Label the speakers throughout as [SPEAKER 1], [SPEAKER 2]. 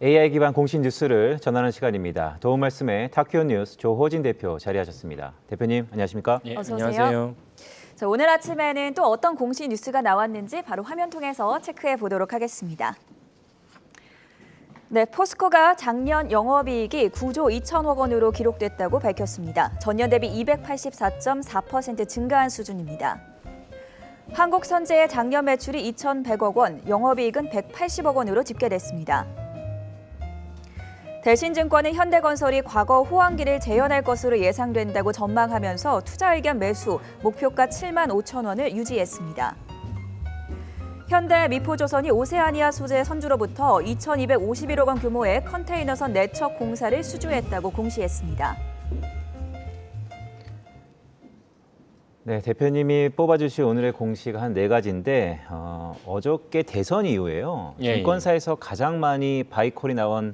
[SPEAKER 1] AI 기반 공식 뉴스를 전하는 시간입니다. 도움 말씀에 타큐온 뉴스 조호진 대표 자리하셨습니다. 대표님, 안녕하십니까?
[SPEAKER 2] 네,
[SPEAKER 3] 어서 오세요.
[SPEAKER 2] 안녕하세요.
[SPEAKER 3] 자, 오늘 아침에는 또 어떤 공식 뉴스가 나왔는지 바로 화면 통해서 체크해 보도록 하겠습니다. 네, 포스코가 작년 영업이익이 9조 2천억 원으로 기록됐다고 밝혔습니다. 전년 대비 284.4% 증가한 수준입니다. 한국선제의 작년 매출이 2,100억 원, 영업이익은 180억 원으로 집계됐습니다. 대신증권은 현대건설이 과거 호황기를 재현할 것으로 예상된다고 전망하면서 투자 의견 매수, 목표가 7만 5천 원을 유지했습니다. 현대 미포조선이 오세아니아 소재 선주로부터 2,251억 원 규모의 컨테이너선 내척 공사를 수주했다고 공시했습니다.
[SPEAKER 1] 네, 대표님이 뽑아주신 오늘의 공시가 한 4가지인데 어저께 대선 이후에요.
[SPEAKER 2] 예,
[SPEAKER 1] 증권사에서 가장 많이 바이콜이 나온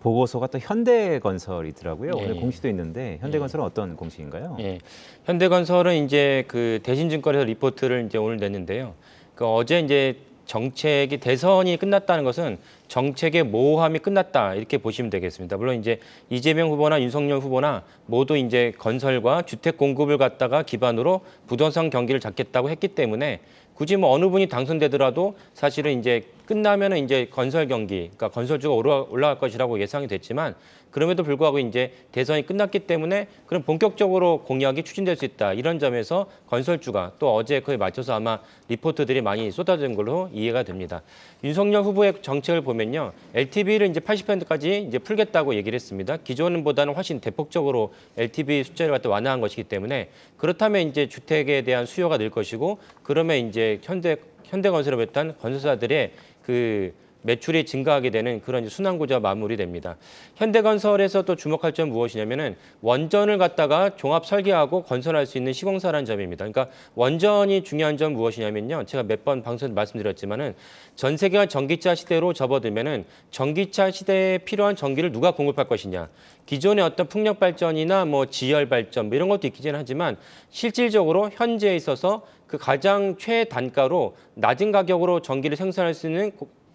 [SPEAKER 1] 보고서가 또 현대건설이더라고요.
[SPEAKER 2] 예,
[SPEAKER 1] 오늘
[SPEAKER 2] 예.
[SPEAKER 1] 공시도 있는데 현대건설은 어떤 공시인가요?
[SPEAKER 2] 예, 현대건설은 이제 그 대신증권에서 리포트를 이제 오늘 냈는데요. 그 어제 이제 정책이 대선이 끝났다는 것은 정책의 모호함이 끝났다 이렇게 보시면 되겠습니다. 물론 이제 이재명 후보나 윤석열 후보나 모두 이제 건설과 주택 공급을 갖다가 기반으로 부동산 경기를 잡겠다고 했기 때문에 굳이 뭐 어느 분이 당선되더라도 사실은 이제 끝나면은 이제 건설 경기, 그러니까 건설주가 올라갈 것이라고 예상이 됐지만 그럼에도 불구하고 이제 대선이 끝났기 때문에 그럼 본격적으로 공약이 추진될 수 있다. 이런 점에서 건설주가 또 어제 그에 맞춰서 아마 리포트들이 많이 쏟아진 걸로 이해가 됩니다. 윤석열 후보의 정책을 보면요. LTV를 이제 80%까지 이제 풀겠다고 얘기를 했습니다. 기존보다는 훨씬 대폭적으로 LTV 숫자를 갖다 완화한 것이기 때문에 그렇다면 이제 주택에 대한 수요가 늘 것이고 그러면 이제 현대건설을 비롯한 건설사들의 그 매출이 증가하게 되는 그런 순환구조가 마무리됩니다. 현대건설에서 또 주목할 점 무엇이냐면은 원전을 갖다가 종합 설계하고 건설할 수 있는 시공사라는 점입니다. 그러니까 원전이 중요한 점 무엇이냐면요. 제가 몇 번 방송에서 말씀드렸지만은 전 세계가 전기차 시대로 접어들면은 전기차 시대에 필요한 전기를 누가 공급할 것이냐. 기존의 어떤 풍력 발전이나 뭐 지열 발전 뭐 이런 것도 있기는 하지만 실질적으로 현재에 있어서 그 가장 최단가로 낮은 가격으로 전기를 생산할 수 있는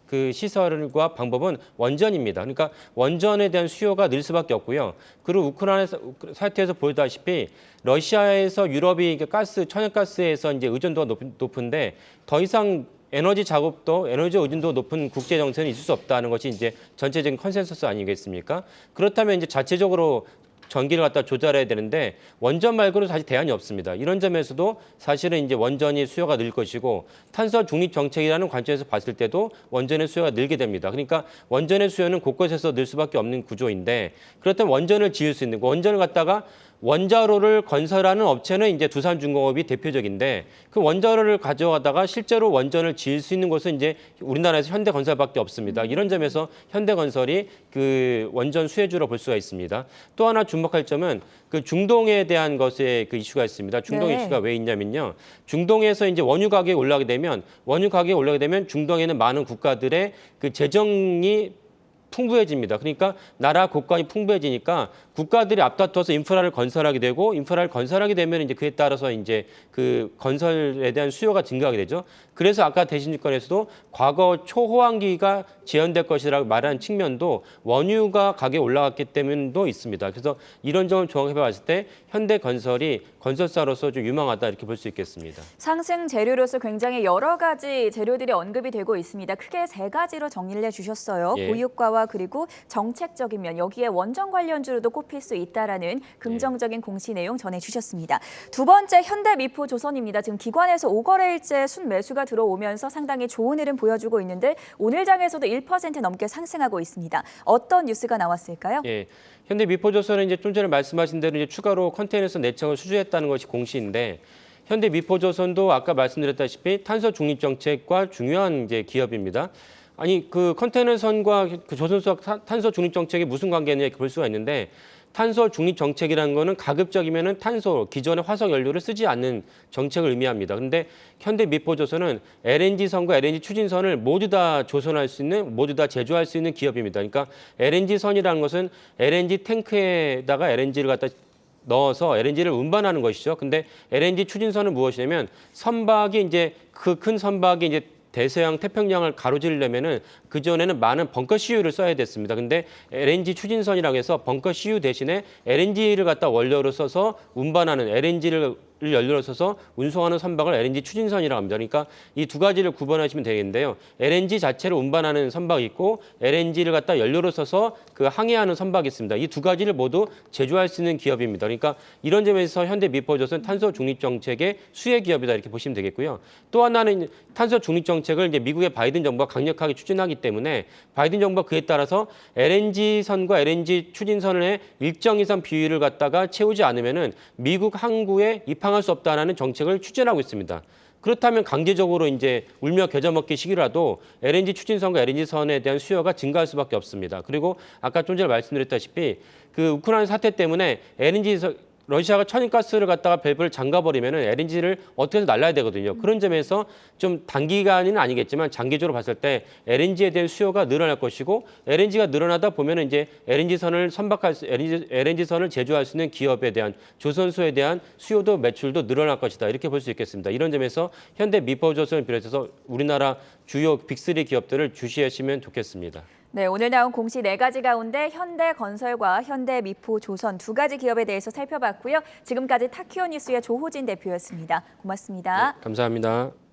[SPEAKER 2] 그 시설과 방법은 원전입니다. 그러니까 원전에 대한 수요가 늘 수밖에 없고요. 그리고 우크라이나 사태에서 보다시피 러시아에서 유럽이 가스, 천연가스에서 이제 의존도가 높은데 더 이상 에너지 작업도 에너지 의존도 높은 국제 정세는 있을 수 없다는 것이 이제 전체적인 컨센서스 아니겠습니까? 그렇다면 이제 자체적으로 전기를 갖다 조달해야 되는데 원전 말고는 사실 대안이 없습니다. 이런 점에서도 사실은 이제 원전이 수요가 늘 것이고 탄소 중립 정책이라는 관점에서 봤을 때도 원전의 수요가 늘게 됩니다. 그러니까 원전의 수요는 곳곳에서 늘 수밖에 없는 구조인데 그렇다면 원전을 지을 수 있는 원전을 갖다가 원자로를 건설하는 업체는 이제 두산중공업이 대표적인데 그 원자로를 가져가다가 실제로 원전을 지을 수 있는 곳은 이제 우리나라에서 현대건설밖에 없습니다. 이런 점에서 현대건설이 그 원전 수혜주로 볼 수가 있습니다. 또 하나 주목할 점은 그 중동에 대한 것에 그 이슈가 있습니다. 중동
[SPEAKER 3] 네.
[SPEAKER 2] 이슈가 왜 있냐면요. 중동에서 이제 원유 가격이 올라가게 되면 중동에는 많은 국가들의 그 재정이 풍부해집니다. 그러니까 나라 국가이 풍부해지니까 국가들이 앞다퉈서 인프라를 건설하게 되고 인프라를 건설하게 되면 이제 그에 따라서 이제 그 건설에 대한 수요가 증가하게 되죠. 그래서 아까 대신증권에서도 과거 초호황기가 재현될 것이라고 말하는 측면도 원유가 가격이 올라갔기 때문도 있습니다. 그래서 이런 점을 종합해 봤을 때 현대건설이 건설사로서 좀 유망하다 이렇게 볼 수 있겠습니다.
[SPEAKER 3] 상승 재료로서 굉장히 여러 가지 재료들이 언급이 되고 있습니다. 크게 3가지로 정리를 해주셨어요.
[SPEAKER 2] 예.
[SPEAKER 3] 보유가와 그리고 정책적인 면, 여기에 원전 관련주로도 꼽힐 수 있다라는 긍정적인 공시 내용 전해주셨습니다. 두 번째, 현대미포조선입니다. 지금 기관에서 5거래일째 순매수가 들어오면서 상당히 좋은 흐름 보여주고 있는데 오늘 장에서도 1% 넘게 상승하고 있습니다. 어떤 뉴스가 나왔을까요?
[SPEAKER 2] 예. 현대미포조선은 이제 좀 전에 말씀하신 대로 이제 추가로 컨테이너선 내청을 수주했다는 것이 공시인데 현대미포조선도 아까 말씀드렸다시피 탄소 중립 정책과 중요한 이제 기업입니다. 아니 그 컨테이너선과 그 조선소학 탄소 중립 정책이 무슨 관계냐 이렇게 볼 수가 있는데 탄소 중립 정책이라는 거는 가급적이면은 탄소 기존의 화석 연료를 쓰지 않는 정책을 의미합니다. 그런데 현대미포조선은 LNG선과 LNG 추진선을 모두 다 조선할 수 있는, 모두 다 제조할 수 있는 기업입니다. 그러니까 LNG선이라는 것은 LNG 탱크에다가 LNG를 갖다 넣어서 LNG를 운반하는 것이죠. 근데 LNG 추진선은 무엇이냐면 선박이 이제 그 큰 선박이 이제 대서양 태평양을 가로지르려면은 그 전에는 많은 벙커 CU를 써야 됐습니다. 근데 LNG 추진선이라고 해서 벙커 CU 대신에 LNG를 갖다 원료로 써서 운반하는 LNG를 연료로 써서 운송하는 선박을 LNG 추진선이라고 합니다. 그러니까 이 두 가지를 구분하시면 되겠는데요. LNG 자체를 운반하는 선박이 있고 LNG를 갖다 연료로 써서 그 항해하는 선박이 있습니다. 이 두 가지를 모두 제조할 수 있는 기업입니다. 그러니까 이런 점에서 현대 미포조선 탄소 중립 정책의 수혜 기업이다 이렇게 보시면 되겠고요. 또 하나는 탄소 중립 정책을 이제 미국의 바이든 정부가 강력하게 추진하기 때문에 바이든 정부가 그에 따라서 LNG선과 LNG 추진선의 일정 이상 비율을 갖다가 채우지 않으면은 미국 항구에 입항할 수 없다는 정책을 추진하고 있습니다. 그렇다면 강제적으로 이제 울며 겨자 먹기 시기라도 LNG 추진선과 LNG선에 대한 수요가 증가할 수밖에 없습니다. 그리고 아까 좀 전에 말씀드렸다시피 그 우크라이나 사태 때문에 러시아가 천연가스를 갖다가 밸브를 잠가버리면 LNG를 어떻게 해서 날라야 되거든요. 그런 점에서 좀 단기간은 아니겠지만 장기적으로 봤을 때 LNG에 대한 수요가 늘어날 것이고 LNG가 늘어나다 보면 이제 LNG선을 LNG선을 제조할 수 있는 기업에 대한 조선소에 대한 수요도 매출도 늘어날 것이다. 이렇게 볼 수 있겠습니다. 이런 점에서 현대 미포조선을 비롯해서 우리나라 주요 빅3 기업들을 주시하시면 좋겠습니다.
[SPEAKER 3] 네, 오늘 나온 공시 4가지 가운데 현대건설과 현대미포조선 2가지 기업에 대해서 살펴봤고요. 지금까지 타키오 뉴스의 조호진 대표였습니다. 고맙습니다.
[SPEAKER 2] 네, 감사합니다.